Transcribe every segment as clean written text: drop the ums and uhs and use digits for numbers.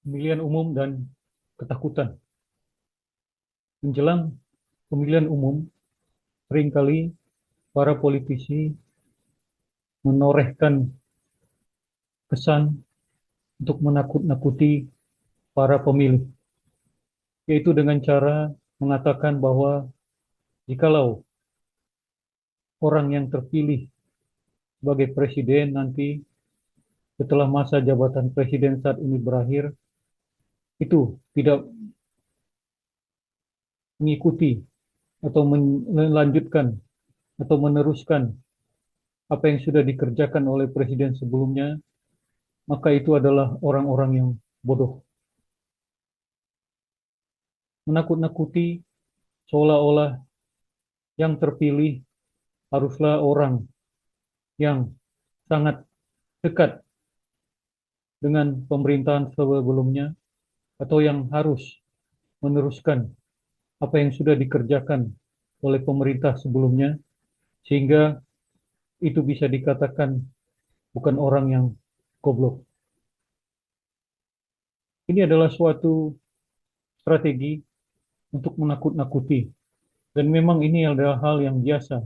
Pemilihan umum dan ketakutan. Menjelang pemilihan umum, seringkali para politisi menorehkan kesan untuk menakut-nakuti para pemilih, yaitu dengan cara mengatakan bahwa jikalau orang yang terpilih sebagai presiden nanti setelah masa jabatan presiden saat ini berakhir, itu tidak mengikuti atau melanjutkan atau meneruskan apa yang sudah dikerjakan oleh presiden sebelumnya, maka itu adalah orang-orang yang bodoh. Menakut-nakuti seolah-olah yang terpilih haruslah orang yang sangat dekat dengan pemerintahan sebelumnya atau yang harus meneruskan apa yang sudah dikerjakan oleh pemerintah sebelumnya sehingga itu bisa dikatakan bukan orang yang goblok. Ini adalah suatu strategi untuk menakut-nakuti dan memang ini adalah hal yang biasa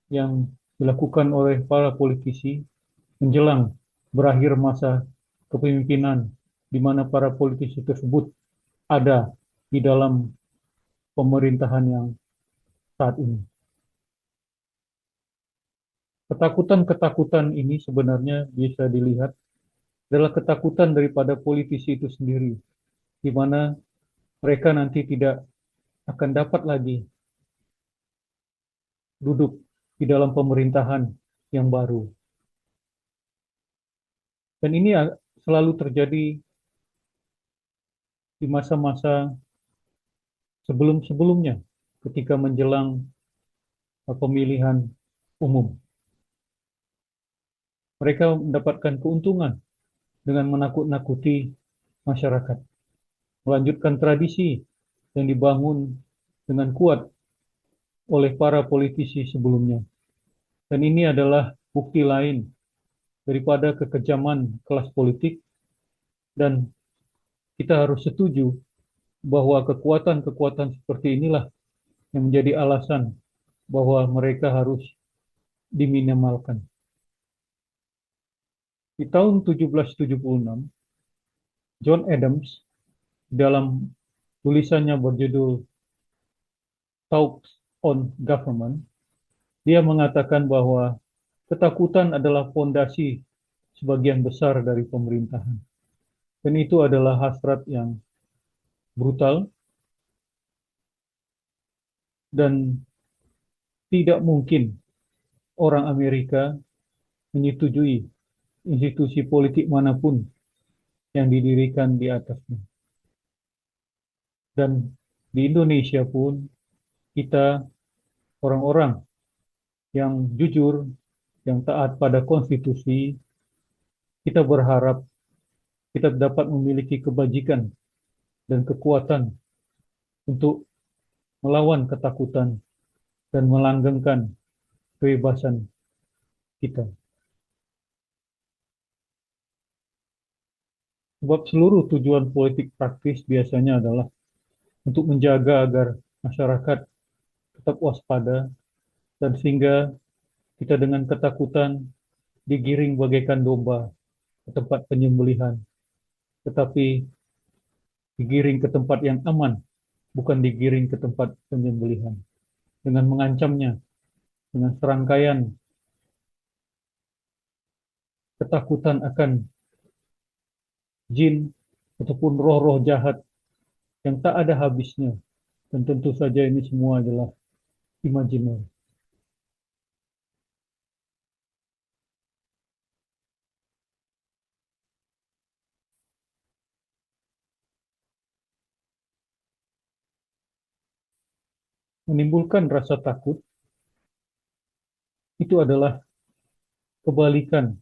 yang dilakukan oleh para politisi menjelang berakhir masa kepemimpinan di mana para politisi tersebut ada di dalam pemerintahan yang saat ini. Ketakutan-ketakutan ini sebenarnya bisa dilihat adalah ketakutan daripada politisi itu sendiri, di mana mereka nanti tidak akan dapat lagi duduk di dalam pemerintahan yang baru. Dan ini selalu terjadi di masa-masa sebelum-sebelumnya ketika menjelang pemilihan umum. Mereka mendapatkan keuntungan dengan menakut-nakuti masyarakat, melanjutkan tradisi yang dibangun dengan kuat oleh para politisi sebelumnya. Dan ini adalah bukti lain daripada kekejaman kelas politik dan kita harus setuju bahwa kekuatan-kekuatan seperti inilah yang menjadi alasan bahwa mereka harus diminimalkan. Di tahun 1776, John Adams dalam tulisannya berjudul Talks on Government, dia mengatakan bahwa ketakutan adalah fondasi sebagian besar dari pemerintahan. Dan itu adalah hasrat yang brutal dan tidak mungkin orang Amerika menyetujui institusi politik manapun yang didirikan di atasnya. Dan di Indonesia pun kita orang-orang yang jujur, yang taat pada konstitusi, kita berharap kita dapat memiliki kebajikan dan kekuatan untuk melawan ketakutan dan melanggengkan kebebasan kita. Sebab seluruh tujuan politik praktis biasanya adalah untuk menjaga agar masyarakat tetap waspada dan sehingga kita dengan ketakutan digiring bagaikan domba ke tempat penyembelihan, tetapi digiring ke tempat yang aman, bukan digiring ke tempat penyembelihan. Dengan mengancamnya, dengan serangkaian ketakutan akan jin ataupun roh-roh jahat yang tak ada habisnya. Dan tentu saja ini semua adalah imajiner. Menimbulkan rasa takut itu adalah kebalikan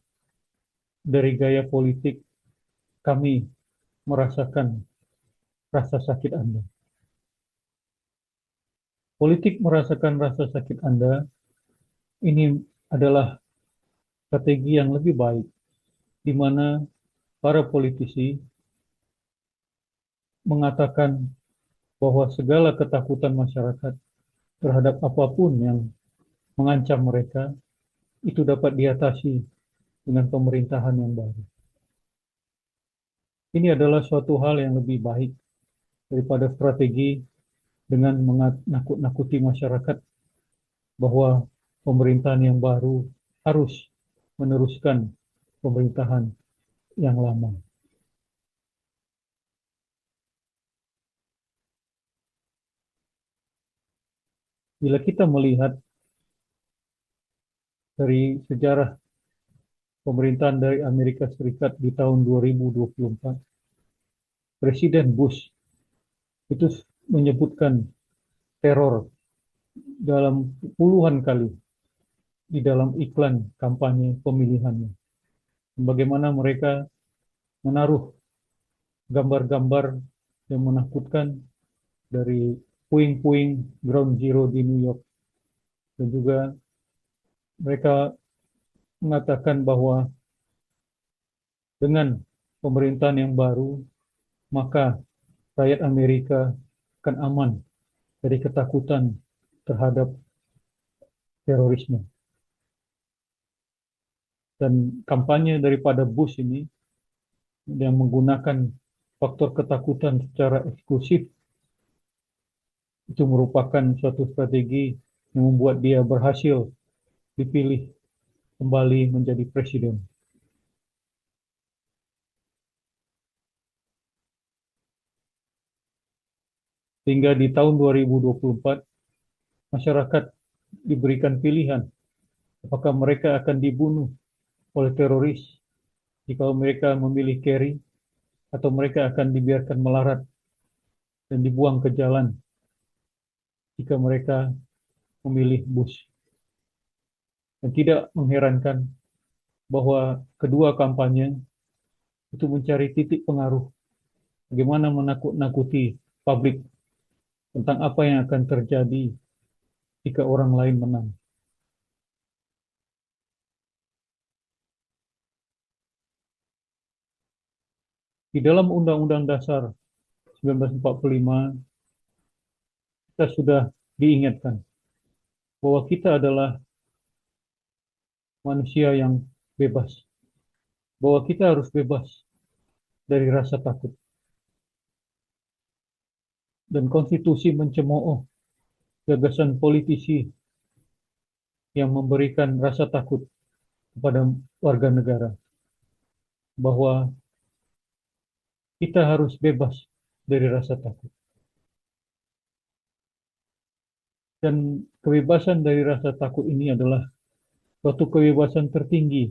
dari gaya politik kami merasakan rasa sakit Anda. Politik merasakan rasa sakit Anda ini adalah strategi yang lebih baik, di mana para politisi mengatakan bahwa segala ketakutan masyarakat terhadap apapun yang mengancam mereka itu dapat diatasi dengan pemerintahan yang baru. Ini adalah suatu hal yang lebih baik daripada strategi dengan menakut-nakuti masyarakat bahwa pemerintahan yang baru harus meneruskan pemerintahan yang lama. Bila kita melihat dari sejarah pemerintahan dari Amerika Serikat di tahun 2024, Presiden Bush itu menyebutkan teror dalam puluhan kali di dalam iklan kampanye pemilihannya. Bagaimana mereka menaruh gambar-gambar yang menakutkan dari puing-puing Ground Zero di New York. Dan juga mereka mengatakan bahwa dengan pemerintahan yang baru, maka rakyat Amerika akan aman dari ketakutan terhadap terorisme. Dan kampanye daripada Bush ini yang menggunakan faktor ketakutan secara eksklusif itu merupakan suatu strategi yang membuat dia berhasil dipilih kembali menjadi presiden. Sehingga di tahun 2024, masyarakat diberikan pilihan apakah mereka akan dibunuh oleh teroris jika mereka memilih Kerry, atau mereka akan dibiarkan melarat dan dibuang ke jalan jika mereka memilih Bush. Dan tidak mengherankan bahwa kedua kampanye itu mencari titik pengaruh bagaimana menakut-nakuti publik tentang apa yang akan terjadi jika orang lain menang. Di dalam Undang-Undang Dasar 1945, kita sudah diingatkan bahwa kita adalah manusia yang bebas, bahwa kita harus bebas dari rasa takut. Dan konstitusi mencemooh gagasan politisi yang memberikan rasa takut kepada warga negara, bahwa kita harus bebas dari rasa takut. Dan kebebasan dari rasa takut ini adalah suatu kebebasan tertinggi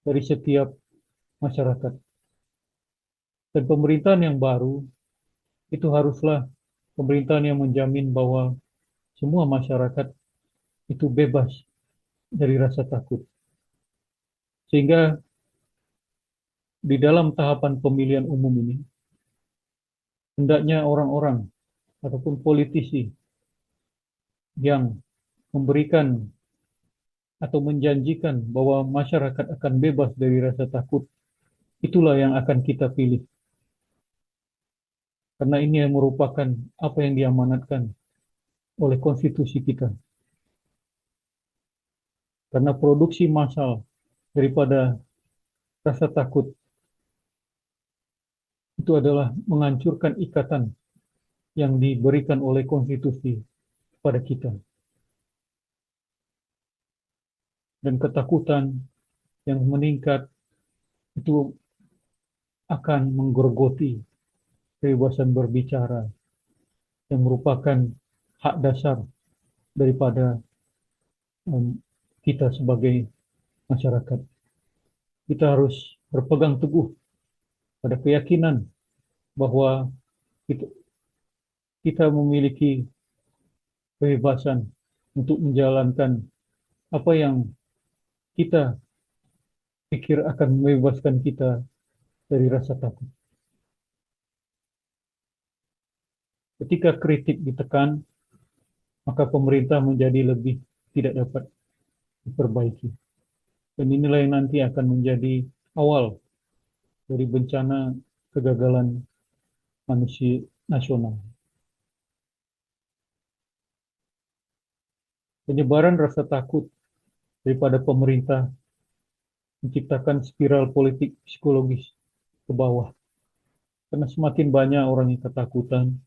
dari setiap masyarakat. Dan pemerintahan yang baru itu haruslah pemerintahan yang menjamin bahwa semua masyarakat itu bebas dari rasa takut. Sehingga di dalam tahapan pemilihan umum ini, hendaknya orang-orang ataupun politisi yang memberikan atau menjanjikan bahwa masyarakat akan bebas dari rasa takut, itulah yang akan kita pilih. Karena ini yang merupakan apa yang diamanatkan oleh konstitusi kita. Karena produksi massal daripada rasa takut itu adalah menghancurkan ikatan yang diberikan oleh konstitusi kepada kita. Dan ketakutan yang meningkat itu akan menggerogoti kebebasan berbicara yang merupakan hak dasar daripada kita sebagai masyarakat. Kita harus berpegang teguh pada keyakinan bahwa kita, kita memiliki kebebasan untuk menjalankan apa yang kita pikir akan membebaskan kita dari rasa takut. Ketika kritik ditekan, maka pemerintah menjadi lebih tidak dapat diperbaiki. Dan inilah yang nanti akan menjadi awal dari bencana kegagalan manusia nasional. Penyebaran rasa takut daripada pemerintah menciptakan spiral politik psikologis ke bawah. Karena semakin banyak orang yang ketakutan,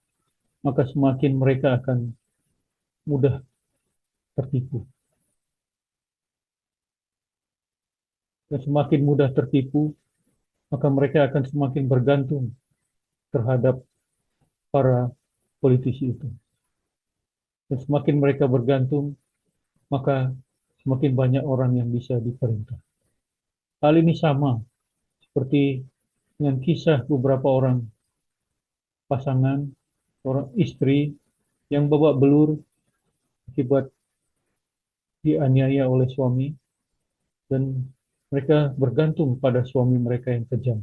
maka semakin mereka akan mudah tertipu. Dan semakin mudah tertipu, maka mereka akan semakin bergantung terhadap para politisi itu. Dan semakin mereka bergantung, maka semakin banyak orang yang bisa diperintah. Hal ini sama seperti dengan kisah beberapa orang pasangan, orang istri yang babak belur akibat dianiaya oleh suami dan mereka bergantung pada suami mereka yang kejam.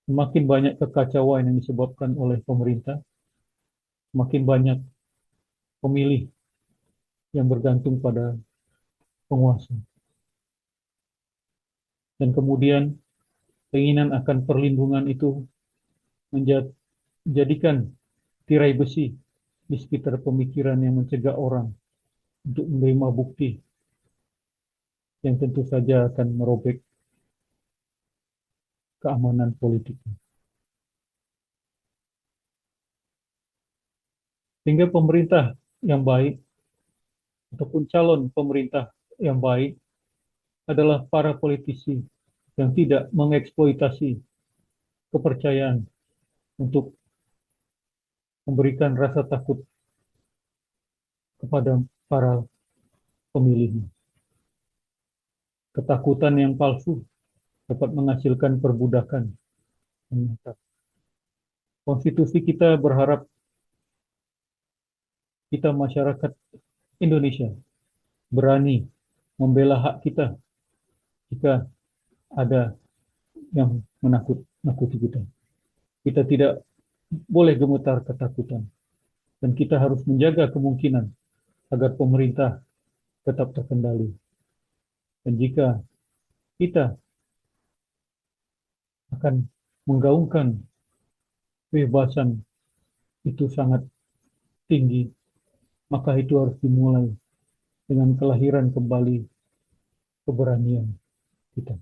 Semakin banyak kekacauan yang disebabkan oleh pemerintah, semakin banyak pemilih yang bergantung pada penguasa. Dan kemudian keinginan akan perlindungan itu menjadikan tirai besi di sekitar pemikiran yang mencegah orang untuk menerima bukti yang tentu saja akan merobek keamanan politik. Sehingga pemerintah yang baik ataupun calon pemerintah yang baik adalah para politisi yang tidak mengeksploitasi kepercayaan untuk memberikan rasa takut kepada para pemilihnya. Ketakutan yang palsu dapat menghasilkan perbudakan. Konstitusi kita berharap kita masyarakat Indonesia berani membela hak kita jika ada yang menakut-nakuti kita. Kita tidak boleh gemetar ketakutan dan kita harus menjaga kemungkinan agar pemerintah tetap terkendali. Dan jika kita akan menggaungkan kebebasan itu sangat tinggi, maka itu harus dimulai dengan kelahiran kembali keberanian kita.